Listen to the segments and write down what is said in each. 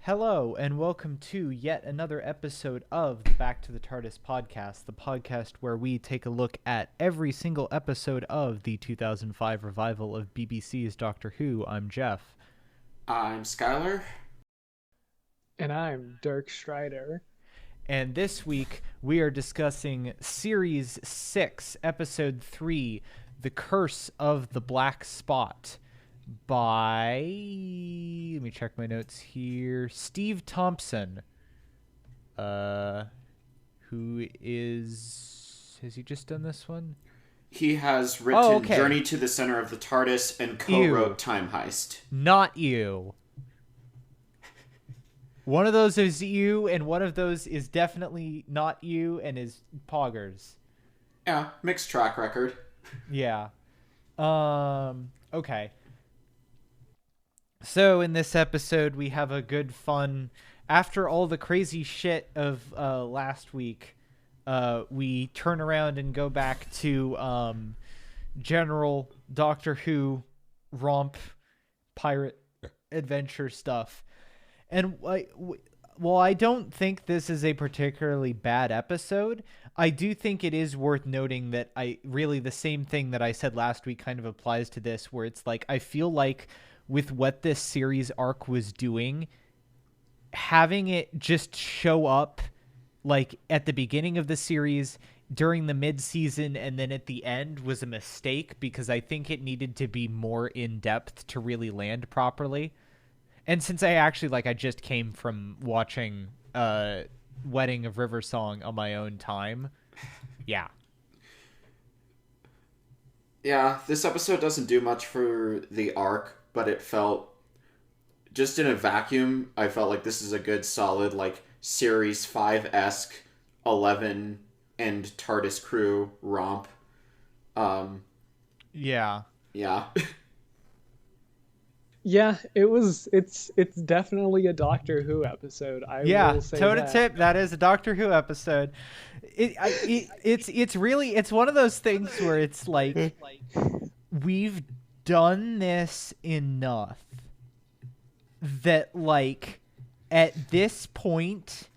Hello, and welcome to yet another episode of the Back to the TARDIS podcast, the podcast where we take a look at every single episode of the 2005 revival of BBC's Doctor Who. I'm Jeff. I'm Skylar. And I'm Dirk Strider. And this week, we are discussing Series 6, Episode 3, The Curse of the Black Spot, by, let me check my notes here, Steve Thompson, has he just done this one? He has written Journey to the Center of the TARDIS and co-wrote Time Heist. Not you. One of those is you, and one of those is definitely not you, and is Poggers. Yeah, mixed track record. Yeah. Okay. So in this episode, we have a good fun. After all the crazy shit of last week, we turn around and go back to general Doctor Who romp pirate adventure stuff. And while I don't think this is a particularly bad episode, I do think it is worth noting that the same thing that I said last week kind of applies to this, where it's like I feel like with what this series arc was doing, having it just show up like at the beginning of the series, during the mid-season, and then at the end was a mistake, because I think it needed to be more in-depth to really land properly. And since I just came from watching Wedding of River Song on my own time, yeah. Yeah, this episode doesn't do much for the arc, but it felt, just in a vacuum, I felt like this is a good, solid, like, Series 5-esque 11 and TARDIS crew romp. Yeah. Yeah. Yeah, it's definitely a Doctor Who episode. Will say toe to that. tip, that is a Doctor Who episode. It's really one of those things where it's like we've done this enough that, like, at this point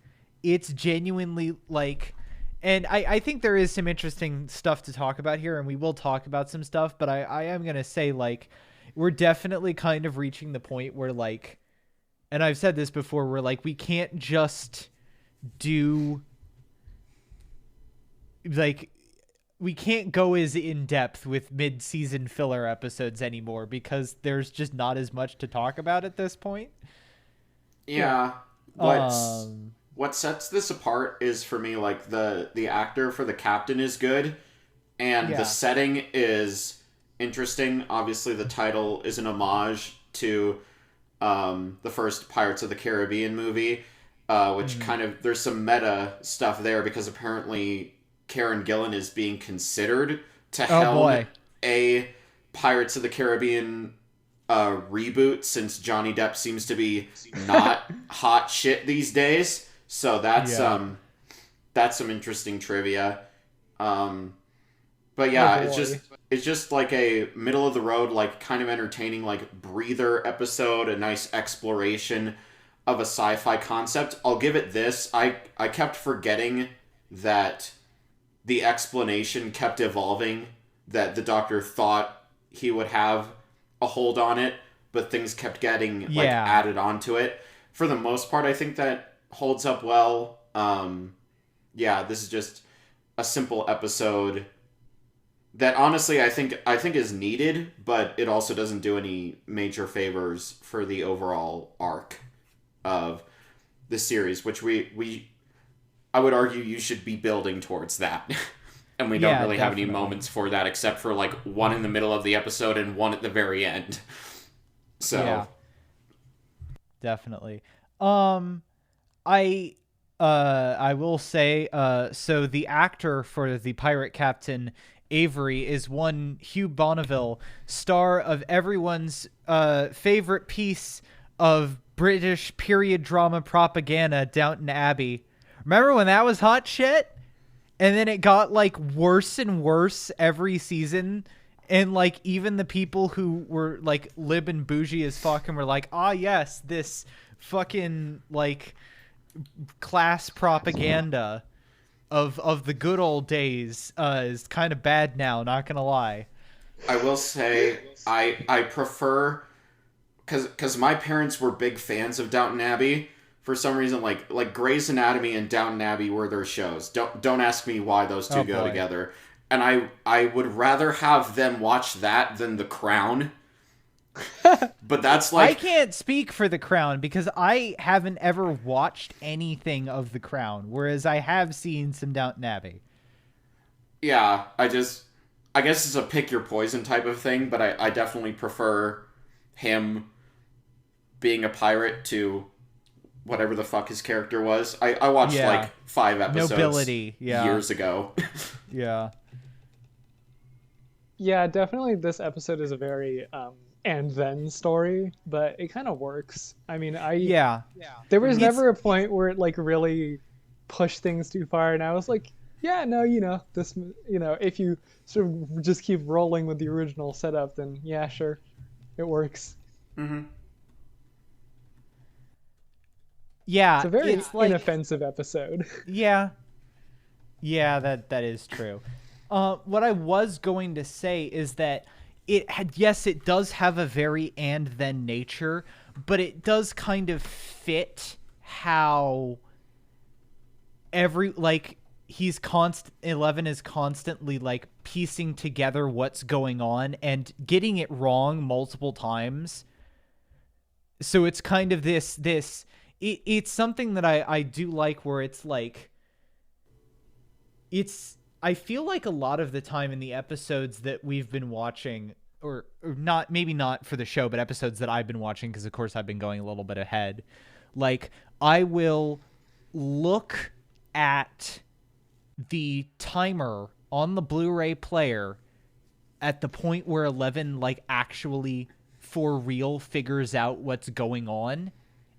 it's genuinely like, and I think there is some interesting stuff to talk about here, and we will talk about some stuff, but I am gonna say, like, we're definitely kind of reaching the point where, like, and I've said this before, where, like, we can't just do, like, we can't go as in-depth with mid-season filler episodes anymore, because there's just not as much to talk about at this point. Yeah. What sets this apart is, for me, like, the actor for the captain is good, and the setting is interesting. Obviously, the title is an homage to the first Pirates of the Caribbean movie, which kind of, there's some meta stuff there, because apparently Karen Gillan is being considered to helm a Pirates of the Caribbean reboot, since Johnny Depp seems to be not hot shit these days. So that's some interesting trivia. But yeah, it's just like a middle of the road, like, kind of entertaining, like, breather episode, a nice exploration of a sci-fi concept. I'll give it this. I kept forgetting that the explanation kept evolving, that the Doctor thought he would have a hold on it, but things kept getting like added onto it. For the most part, I think that holds up well. This is just a simple episode that, honestly, I think is needed, but it also doesn't do any major favors for the overall arc of the series, which I would argue you should be building towards that. And we don't really have any moments for that, except for, like, one in the middle of the episode and one at the very end. So yeah, definitely. I will say, so the actor for the pirate captain, Avery, is one Hugh Bonneville, star of everyone's favorite piece of British period drama propaganda, Downton Abbey. Remember when that was hot shit? And then it got, like, worse and worse every season. And, like, even the people who were, like, lib and bougie as fuck and were like, ah, yes, this fucking like class propaganda of the good old days is kind of bad now, not gonna lie. I will say I prefer, because my parents were big fans of Downton Abbey. For some reason, like Grey's Anatomy and Downton Abbey were their shows. Don't ask me why those two go together. And I would rather have them watch that than The Crown. But that's like, I can't speak for The Crown because I haven't ever watched anything of The Crown, whereas I have seen some Downton Abbey. yeah, I guess it's a pick your poison type of thing, but I definitely prefer him being a pirate to whatever the fuck his character was. I watched like 5 episodes Nobility, years ago. Yeah. Yeah, definitely this episode is a very and then story, but it kind of works. I mean, there was never a point where it like really pushed things too far, and I was like, yeah, no, this, if you sort of just keep rolling with the original setup, then yeah, sure, it works. Mm-hmm. Yeah, it's a very inoffensive episode. Yeah, that is true. What I was going to say is that it does have a very and then nature, but it does kind of fit how Eleven is constantly like piecing together what's going on and getting it wrong multiple times. So it's kind of it's something that I do like, where it's like, I feel like a lot of the time in the episodes that we've been watching, or not, maybe not for the show, but episodes that I've been watching, because of course I've been going a little bit ahead, like I will look at the timer on the Blu-ray player at the point where Eleven like actually for real figures out what's going on,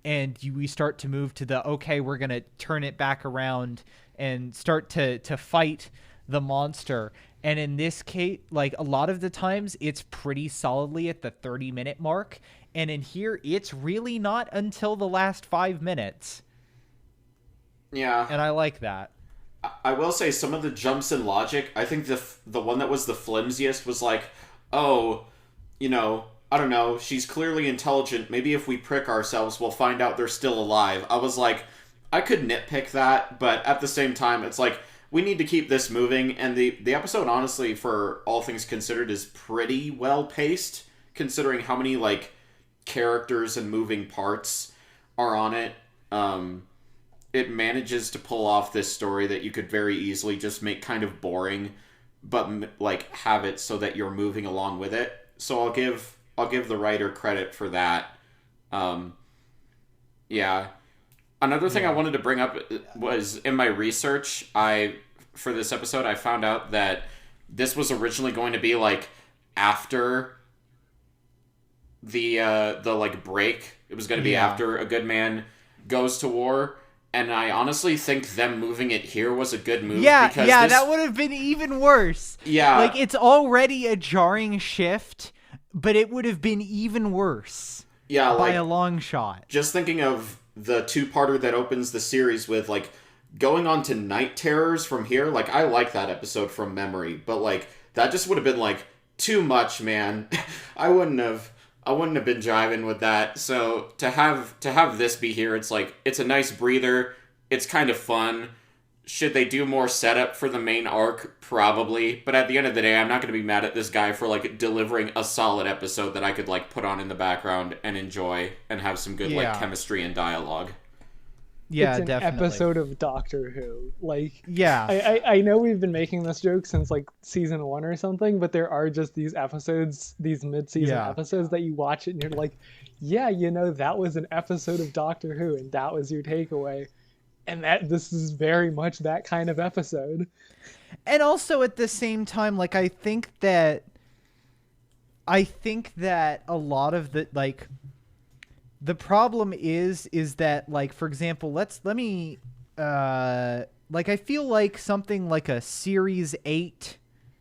and we start to move to okay, we're gonna turn it back around and start to fight the monster. And in this case, like a lot of the times it's pretty solidly at the 30-minute mark, and in here it's really not until the last 5 minutes. Yeah, and I like that. I will say some of the jumps in logic, I think the one that was the flimsiest was like, oh, I don't know, she's clearly intelligent, maybe if we prick ourselves we'll find out they're still alive. I was like, I could nitpick that, but at the same time it's like, we need to keep this moving. And the episode, honestly, for all things considered, is pretty well paced, considering how many like characters and moving parts are on it. It manages to pull off this story that you could very easily just make kind of boring, but like have it so that you're moving along with it. So I'll give the writer credit for that. Yeah. Another thing I wanted to bring up was, in my research, for this episode, I found out that this was originally going to be like after the like break. It was going to be after A Good Man Goes to War. And I honestly think them moving it here was a good move. Yeah, that would have been even worse. Yeah. Like, it's already a jarring shift, but it would have been even worse. Yeah, by a long shot. Just thinking of the two-parter that opens the series with, like, going on to Night Terrors from here. Like, I like that episode from memory, but, like, that just would have been, like, too much, man. I wouldn't have been jiving with that. So to have this be here, it's like, it's a nice breather. It's kind of fun. Should they do more setup for the main arc? Probably. But at the end of the day, I'm not going to be mad at this guy for like delivering a solid episode that I could like put on in the background and enjoy and have some good like chemistry and dialogue. Yeah, it's an definitely. episode of Doctor Who. Like, yeah, I know we've been making this joke since like season 1 or something, but there are just these episodes, these mid-season episodes that you watch it and you're like, yeah, that was an episode of Doctor Who, and that was your takeaway. And this is very much that kind of episode. And also at the same time, like, I think that a lot of the, like, the problem is that, like, for example, like, I feel like something like a Series 8,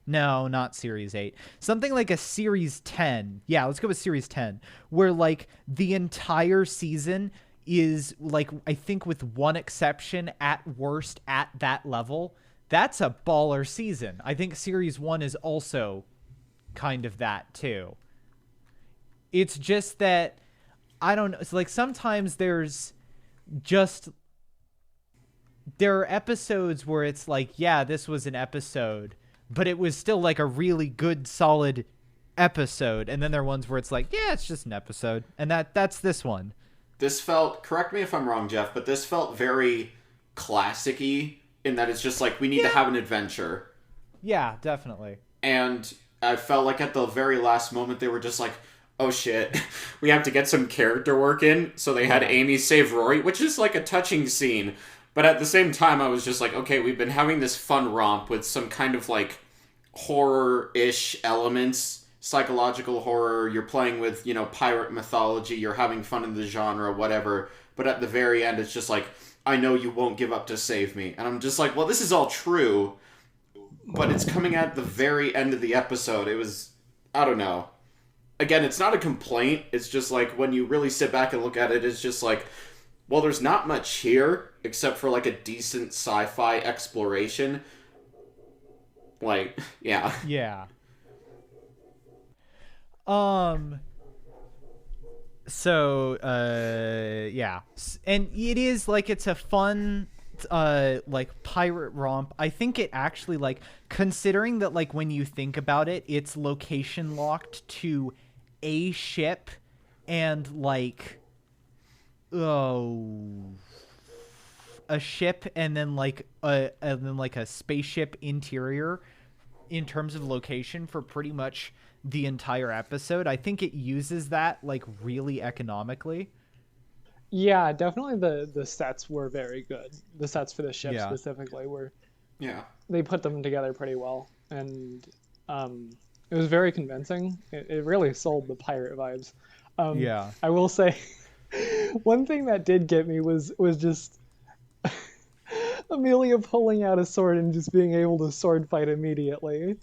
no, not Series 8, something like a Series 10, yeah, let's go with Series 10, where, like, the entire season is like, I think with one exception at worst at that level, that's a baller season. I think series 1 is also kind of that too. It's just that I don't know. It's like sometimes there are episodes where it's like, yeah, this was an episode, but it was still like a really good, solid episode. And then there are ones where it's like, yeah, it's just an episode. And that's this one. This felt, correct me if I'm wrong, Jeff, but this felt very classic-y in that it's just like, we need to have an adventure. Yeah, definitely. And I felt like at the very last moment they were just like, oh shit, we have to get some character work in. So they had Amy save Rory, which is like a touching scene. But at the same time, I was just like, okay, we've been having this fun romp with some kind of like horror-ish elements, psychological horror. You're playing with, pirate mythology. You're having fun in the genre, whatever. But at the very end, it's just like, I know you won't give up to save me. And I'm just like, well, this is all true. But it's coming at the very end of the episode. It was, I don't know. Again, it's not a complaint. It's just like, when you really sit back and look at it, it's just like, well, there's not much here, except for like a decent sci-fi exploration. Like, yeah. Yeah. So, yeah. And it is like, it's a fun, like pirate romp. I think it actually, like, considering that, like, when you think about it, it's location locked to a ship and like, a ship and then like a spaceship interior in terms of location for pretty much the entire episode. I think it uses that like really economically. Yeah, definitely the sets were very good. The sets for the ship specifically were, they put them together pretty well, and it was very convincing. It really sold the pirate vibes. I will say one thing that did get me was just Amelia pulling out a sword and just being able to sword fight immediately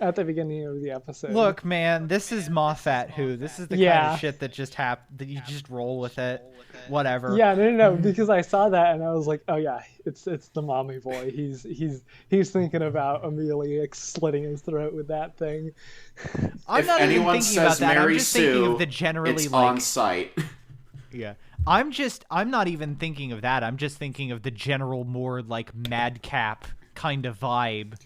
at the beginning of the episode. Look, man, this is Moffat Who. This is the kind of shit that just that you just roll with it. Whatever. Yeah, no, because I saw that and I was like, oh yeah, it's the mommy boy. He's thinking about Amelia slitting his throat with that thing. I'm not even thinking about that. I'm just thinking of the generally it's like on site. Yeah. I'm not even thinking of that. I'm just thinking of the general more like madcap kind of vibe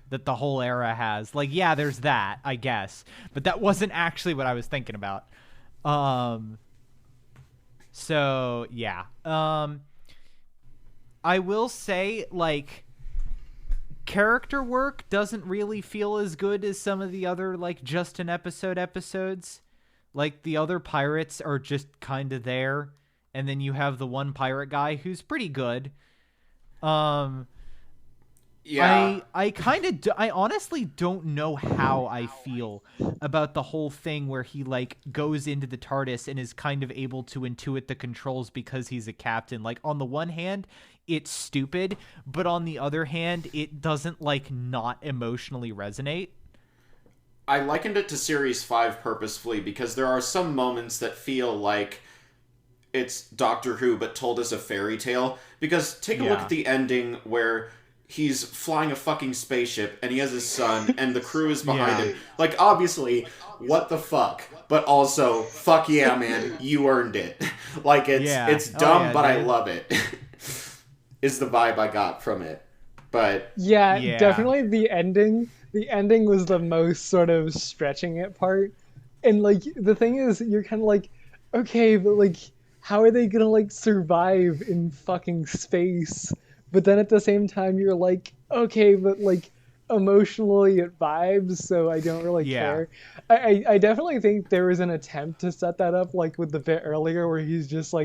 that the whole era has. Like, yeah, there's that, I guess. But that wasn't actually what I was thinking about. So, yeah. I will say, like, character work doesn't really feel as good as some of the other, like, just an episodes. Like, the other pirates are just kind of there, and then you have the one pirate guy who's pretty good. Yeah. I honestly don't know how I feel about the whole thing where he, like, goes into the TARDIS and is kind of able to intuit the controls because he's a captain. Like, on the one hand, it's stupid, but on the other hand, it doesn't, like, not emotionally resonate. I likened it to Series 5 purposefully because there are some moments that feel like it's Doctor Who but told as a fairy tale. Because take a look at the ending where he's flying a fucking spaceship and he has his son and the crew is behind him. Like, obviously, what the fuck? But also, fuck yeah, man, you earned it. Like, it's dumb, but I love it. Is the vibe I got from it. But yeah, definitely the ending. The ending was the most sort of stretching it part. And, like, the thing is, you're kind of like, okay, but, like, how are they gonna, like, survive in fucking space? But then at the same time, you're like, okay, but, like, emotionally it vibes, so I don't really care. I definitely think there was an attempt to set that up, like, with the bit earlier where he just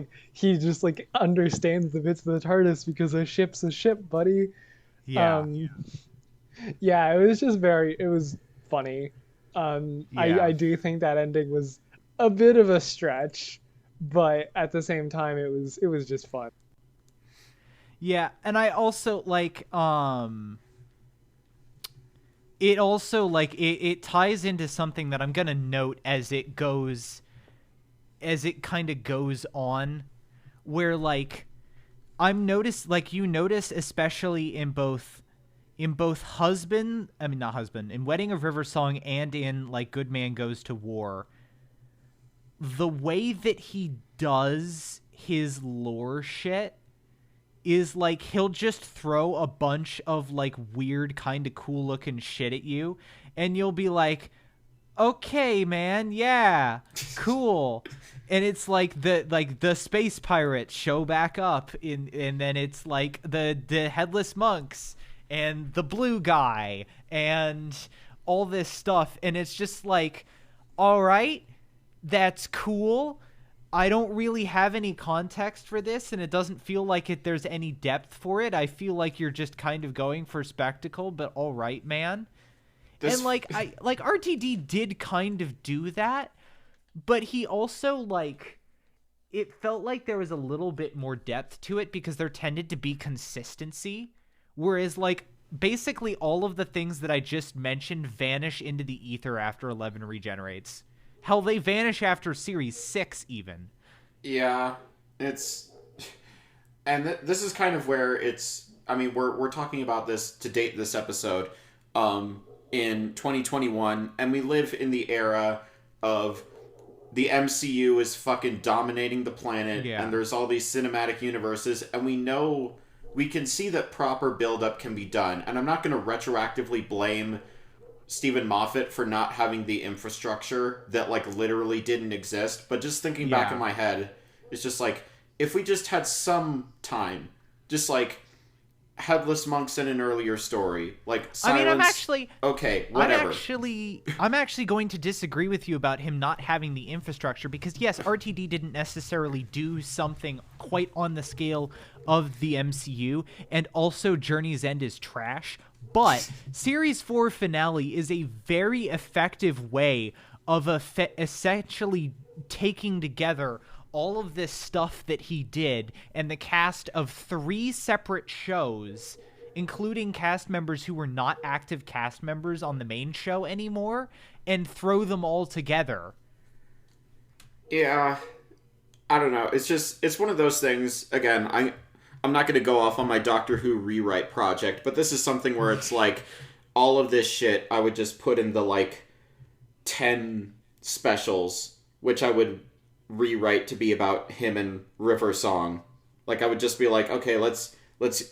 understands the bits of the TARDIS because a ship's a ship, buddy. Yeah, it was just it was funny. I do think that ending was a bit of a stretch, but at the same time, it was just fun. Yeah, and I also like it also like it ties into something that I'm gonna note as it goes as it kind of goes on, where like you notice especially in Wedding of River Song and in like Good Man Goes to War, the way that he does his lore shit is like he'll just throw a bunch of like weird kind of cool looking shit at you and you'll be like, okay, man, yeah, cool. And it's like the space pirates show back up and then it's like the headless monks and the blue guy and all this stuff, and it's just like, all right, that's cool. I don't really have any context for this, and it doesn't feel like there's any depth for it. I feel like you're just kind of going for spectacle, but all right, man. And like RTD did kind of do that, but he also like, it felt like there was a little bit more depth to it because there tended to be consistency, whereas like basically all of the things that I just mentioned vanish into the ether after 11 regenerates. Hell, they vanish after Series 6 even. Yeah, it's... And this is kind of where it's... I mean, we're talking about this to date this episode in 2021, and we live in the era of the MCU is fucking dominating the planet, and there's all these cinematic universes, and we can see that proper build-up can be done. And I'm not going to retroactively blame Stephen Moffat for not having the infrastructure that like literally didn't exist, but just thinking back in my head, it's just like, if we just had some time, just like headless monks in an earlier story, like silence. Okay, whatever. I'm actually going to disagree with you about him not having the infrastructure, because yes, RTD didn't necessarily do something quite on the scale of the MCU, and also Journey's End is trash, but Series 4 finale is a very effective way of essentially taking together all of this stuff that he did and the cast of 3 separate shows, including cast members who were not active cast members on the main show anymore, and throw them all together. Yeah, I don't know. It's one of those things. Again, I'm not going to go off on my Doctor Who rewrite project, but this is something where it's like all of this shit I would just put in the like 10 specials, which I would rewrite to be about him and River Song. Like I would just be like, okay, let's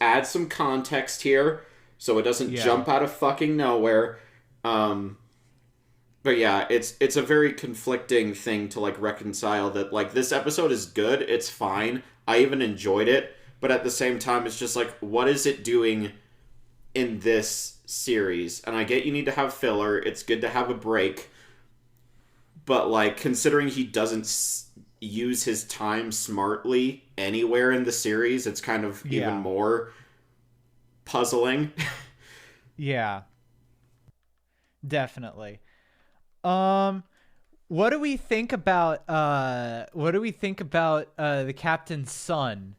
add some context here so it doesn't jump out of fucking nowhere. But yeah, it's a very conflicting thing to like reconcile that like this episode is good, it's fine, I even enjoyed it, but at the same time it's just like, what is it doing in this series? And I get you need to have filler, it's good to have a break, but like considering he doesn't use his time smartly anywhere in the series, it's kind of even more puzzling. Yeah, definitely. What do we think about the captain's son?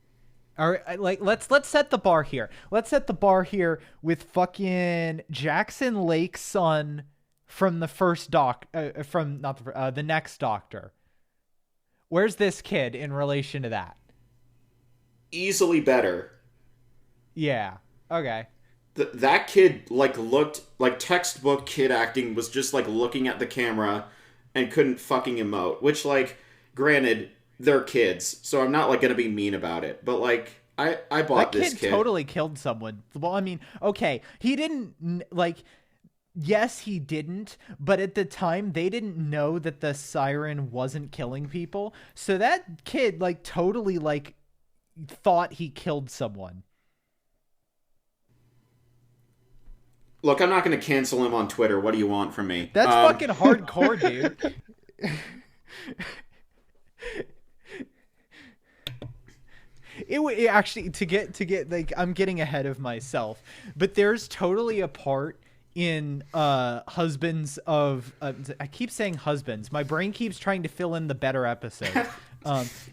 Or like let's set the bar here. Let's set the bar here with fucking Jackson Lake's son from the first the next Doctor. Where's this kid in relation to that? Easily better. Yeah. Okay. That kid like looked like textbook kid acting, was just like looking at the camera and couldn't fucking emote, which like granted they're kids, so I'm not like gonna be mean about it, but like I bought this kid. That kid totally killed someone. Well, I mean, okay, he didn't like. Yes, he didn't, but at the time they didn't know that the siren wasn't killing people, so that kid like totally like thought he killed someone. Look, I'm not going to cancel him on Twitter. What do you want from me? That's fucking hardcore, dude. It actually to get like, I'm getting ahead of myself, but there's totally a part in Husbands of I keep saying Husbands. My brain keeps trying to fill in the better episode.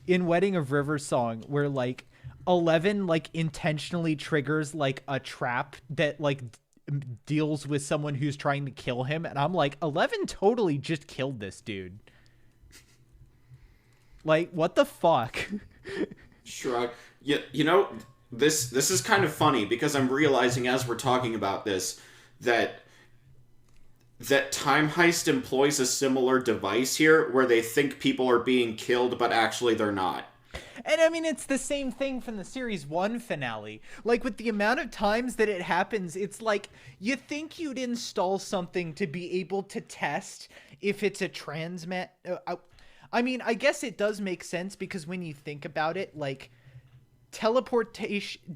In Wedding of River Song, where like 11 like intentionally triggers like a trap that like deals with someone who's trying to kill him, and I'm like, 11 totally just killed this dude. Like, what the fuck? Shrug. Yeah, this is kind of funny because I'm realizing as we're talking about this that Time Heist employs a similar device here where they think people are being killed but actually they're not. And I mean, it's the same thing from the series 1 finale. Like, with the amount of times that it happens, it's like you think you'd install something to be able to test if it's a transmat. I mean, I guess it does make sense because when you think about it, like,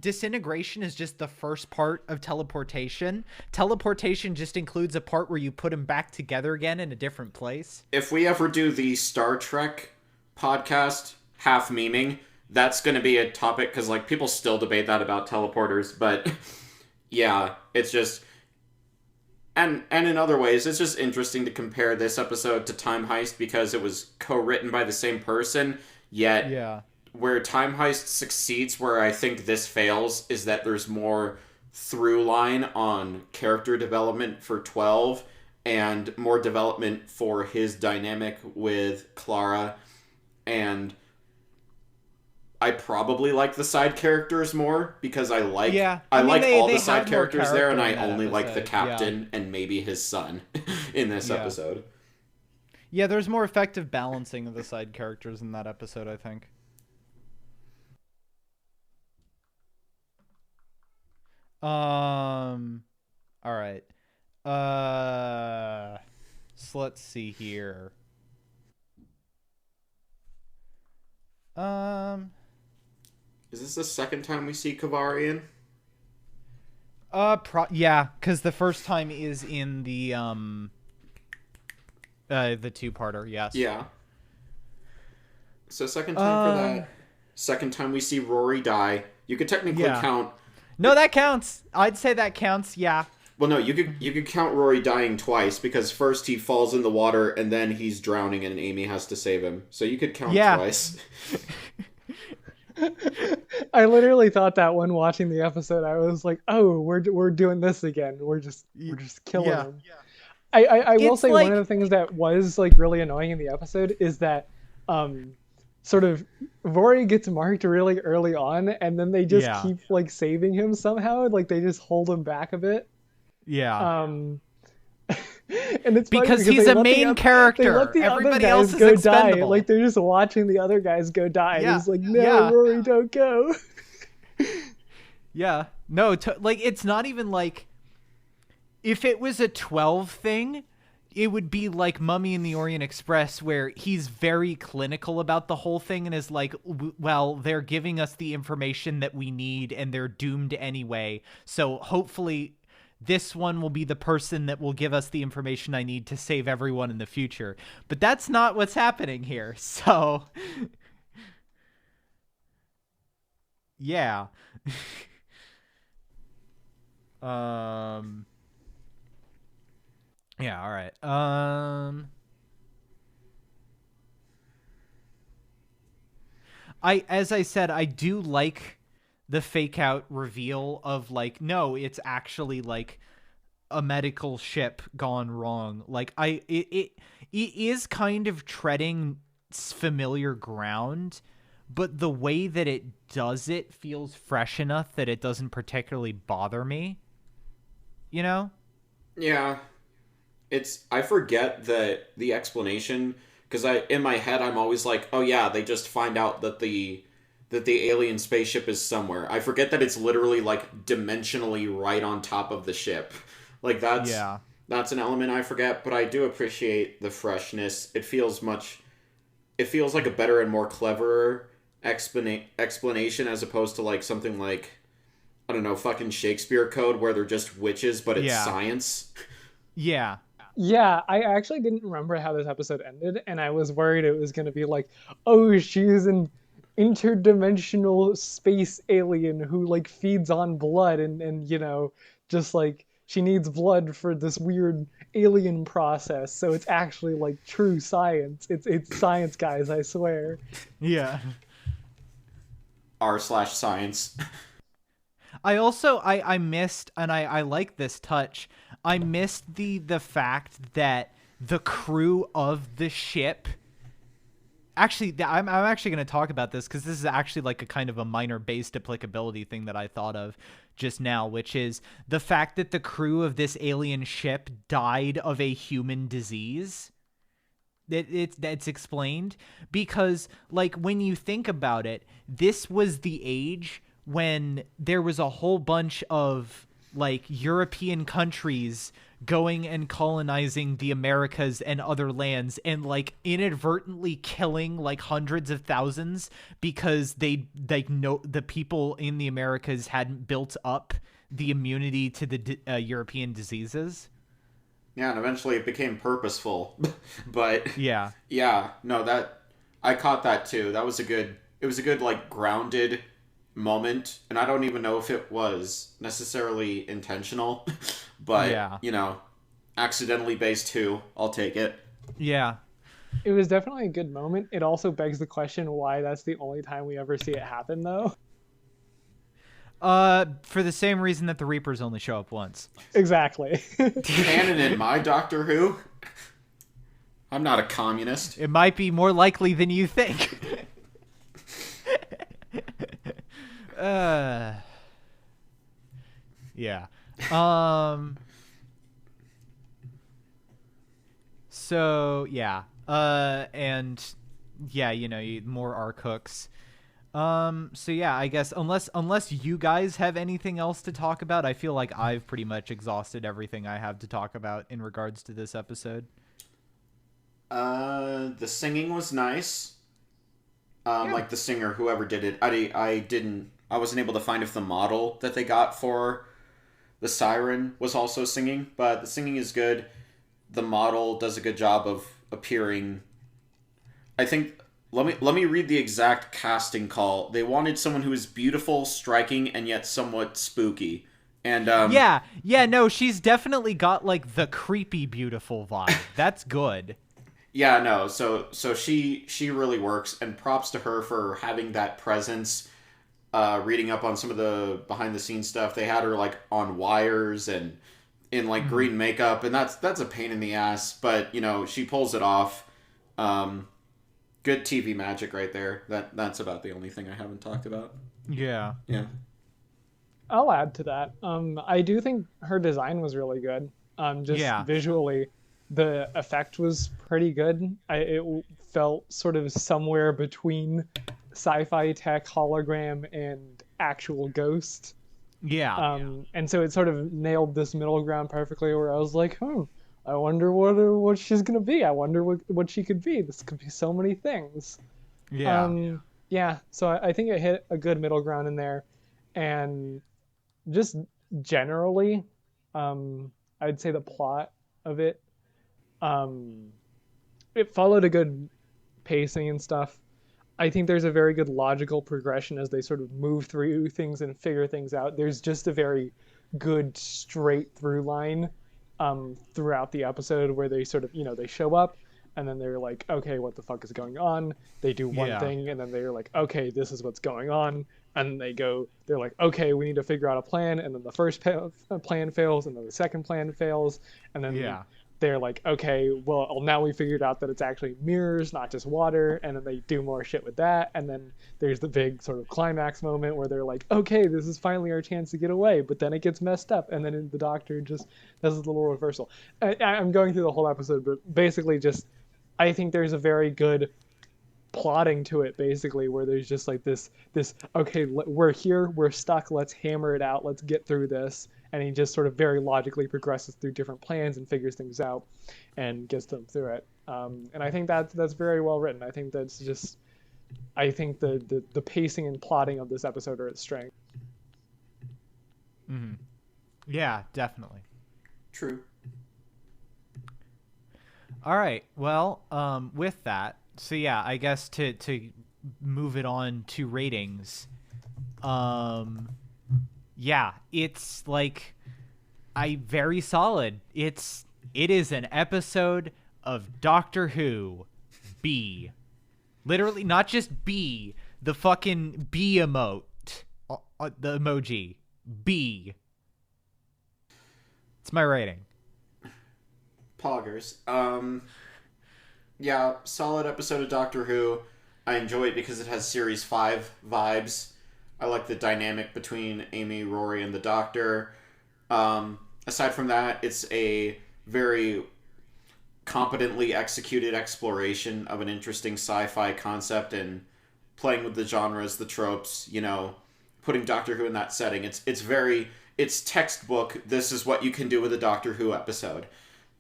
disintegration is just the first part of teleportation. Teleportation just includes a part where you put them back together again in a different place. If we ever do the Star Trek podcast, half memeing, that's going to be a topic because like people still debate that about teleporters, but yeah, it's just and in other ways it's just interesting to compare this episode to Time Heist because it was co-written by the same person, yet where Time Heist succeeds, where I think this fails, is that there's more through line on character development for 12 and more development for his dynamic with Clara, and I probably like the side characters more because I like all the side characters there, and I only like the captain and maybe his son in this episode. Yeah, there's more effective balancing of the side characters in that episode, I think. All right. So let's see here. Is this the second time we see Kavarian? Yeah, because the first time is in the two-parter, yes. Yeah. So second time for that. Second time we see Rory die. You could technically count. No, that counts. I'd say that counts. Yeah. Well, no, you could count Rory dying twice because first he falls in the water and then he's drowning and Amy has to save him. So you could count twice. I literally thought that when watching the episode, I was like, "Oh, we're doing this again. We're just killing him." Yeah. I will say one of the things that was like really annoying in the episode is that sort of Rory gets marked really early on, and then they just keep like saving him somehow. Like they just hold him back a bit. Yeah. And it's because he's a main character. They let the Everybody other else guys is go expendable. die. Like they're just watching the other guys go die. Yeah. And he's like, "No, Rory, don't go." Yeah. No, like it's not even like if it was a 12 thing, it would be like Mummy and the Orient Express, where he's very clinical about the whole thing and is like, well, they're giving us the information that we need and they're doomed anyway. So hopefully this one will be the person that will give us the information I need to save everyone in the future. But that's not what's happening here. So, yeah. Yeah, all right. As I said, I do like the fake out reveal of like, no, it's actually like a medical ship gone wrong. Like it is kind of treading familiar ground, but the way that it does it feels fresh enough that it doesn't particularly bother me. You know? Yeah. I forget the explanation because in my head I'm always like, oh yeah, they just find out that the alien spaceship is somewhere. I forget that it's literally like dimensionally right on top of the ship. Like that's an element I forget, but I do appreciate the freshness. It feels like a better and more clever explanation as opposed to like something like, I don't know, fucking Shakespeare Code where they're just witches, but it's science. Yeah. Yeah, I actually didn't remember how this episode ended, and I was worried it was going to be like, oh, she's an interdimensional space alien who like feeds on blood and you know, just like she needs blood for this weird alien process. So it's actually like true science. It's science, guys, I swear. Yeah. r/science. I also I missed, and I like this touch. I missed the fact that the crew of the ship actually, I'm actually going to talk about this because this is actually like a kind of a minor based applicability thing that I thought of just now, which is the fact that the crew of this alien ship died of a human disease. It's explained because, like, when you think about it, this was the age when there was a whole bunch of like European countries going and colonizing the Americas and other lands and like inadvertently killing like hundreds of thousands because they like know the people in the Americas hadn't built up the immunity to the European diseases. Yeah, and eventually it became purposeful. But yeah, no, that I caught that too. That was it was a good like grounded moment, and I don't even know if it was necessarily intentional, but accidentally based too. I'll take it. Yeah. It was definitely a good moment. It also begs the question why that's the only time we ever see it happen though. For the same reason that the Reapers only show up once. Exactly. Canon in my Doctor Who. I'm not a communist. It might be more likely than you think. Yeah. So yeah. And yeah, more arc hooks. So yeah, I guess unless you guys have anything else to talk about, I feel like I've pretty much exhausted everything I have to talk about in regards to this episode. The singing was nice. Like the singer, whoever did it, I wasn't able to find if the model that they got for the siren was also singing, but the singing is good. The model does a good job of appearing. I think let me read the exact casting call. They wanted someone who is beautiful, striking, and yet somewhat spooky. And no, she's definitely got like the creepy beautiful vibe. That's good. Yeah, no. So she really works, and props to her for having that presence. Reading up on some of the behind the scenes stuff, they had her like on wires and in like green makeup, and that's a pain in the ass, but she pulls it off. Good TV magic right there. That's about the only thing I haven't talked about. Yeah. I'll add to that. I do think her design was really good. Visually, the effect was pretty good. It felt sort of somewhere between sci-fi tech, hologram, and actual ghost. Yeah. And so it sort of nailed this middle ground perfectly, where I was like, I wonder what she's gonna be. I wonder what she could be. This could be so many things. Yeah. So I think it hit a good middle ground in there, and just generally, I'd say the plot of it, it followed a good pacing and stuff. I think there's a very good logical progression as they sort of move through things and figure things out. There's just a very good straight through line throughout the episode where they sort of, they show up and then they're like, okay, what the fuck is going on? They do one thing and then they're like, okay, this is what's going on. And they're like, okay, we need to figure out a plan. And then the first plan fails and then the second plan fails. And then they're like, okay, well, now we figured out that it's actually mirrors, not just water. And then they do more shit with that. And then there's the big sort of climax moment where they're like, okay, this is finally our chance to get away. But then it gets messed up. And then the Doctor just does this little reversal. I'm going through the whole episode, but basically I think there's a very good plotting to it, basically, where there's just like this, okay, we're here, we're stuck, let's hammer it out, let's get through this. And he just sort of very logically progresses through different plans and figures things out and gets them through it. And I think that's very well written. I think I think the pacing and plotting of this episode are its strength. Mm-hmm. Yeah, definitely. True. All right. Well, with that, so yeah, I guess to move it on to ratings, yeah, it's like very solid. It is an episode of Doctor Who B. Literally, not just B, the fucking B emote, the emoji. B. It's my rating. Poggers. Yeah, solid episode of Doctor Who. I enjoy it because it has Series 5 vibes. I like the dynamic between Amy, Rory, and the Doctor. Aside from that, it's a very competently executed exploration of an interesting sci-fi concept and playing with the genres, the tropes, putting Doctor Who in that setting. It's textbook. This is what you can do with a Doctor Who episode.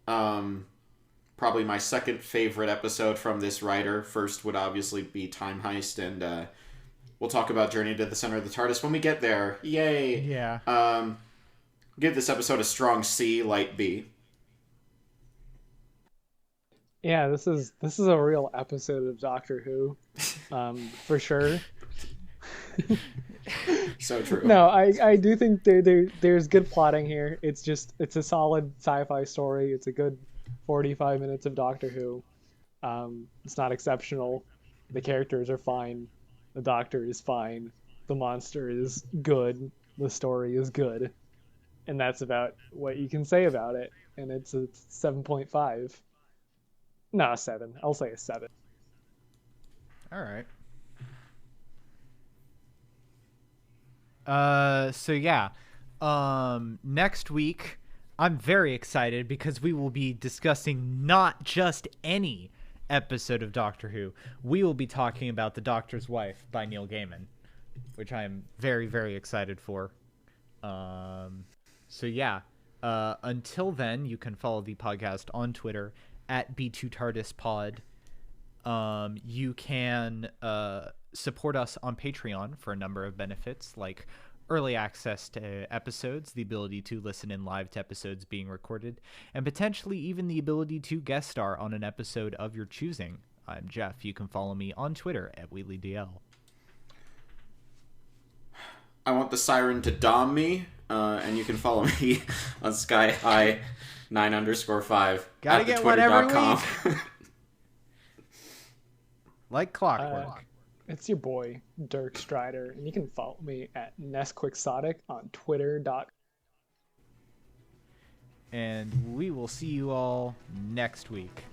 Probably my second favorite episode from this writer. First would obviously be Time Heist, and we'll talk about Journey to the Center of the TARDIS when we get there. Yay! Yeah. Give this episode a strong C, light B. Yeah, this is a real episode of Doctor Who, for sure. So true. No, I do think there's good plotting here. It's a solid sci-fi story. It's a good 45 minutes of Doctor Who. It's not exceptional. The characters are fine. The Doctor is fine. The monster is good. The story is good. And that's about what you can say about it. And it's a 7.5. No, 7. I'll say a 7. All right. So yeah. Next week, I'm very excited because we will be discussing not just any episode of Doctor Who. We will be talking about The Doctor's Wife by Neil Gaiman, which I am very, very excited for. So yeah. Until then, you can follow the podcast on Twitter at B2TARDISPod. You can support us on Patreon for a number of benefits, like early access to episodes, the ability to listen in live to episodes being recorded, and potentially even the ability to guest star on an episode of your choosing. I'm Geoff. You can follow me on Twitter at WheatleyDL. I want the siren to dom me, and you can follow me on SkyHigh 9_5. Gotta get one every week. Like clockwork. It's your boy, Dirk Strider, and you can follow me at NestQuixotic on Twitter. And we will see you all next week.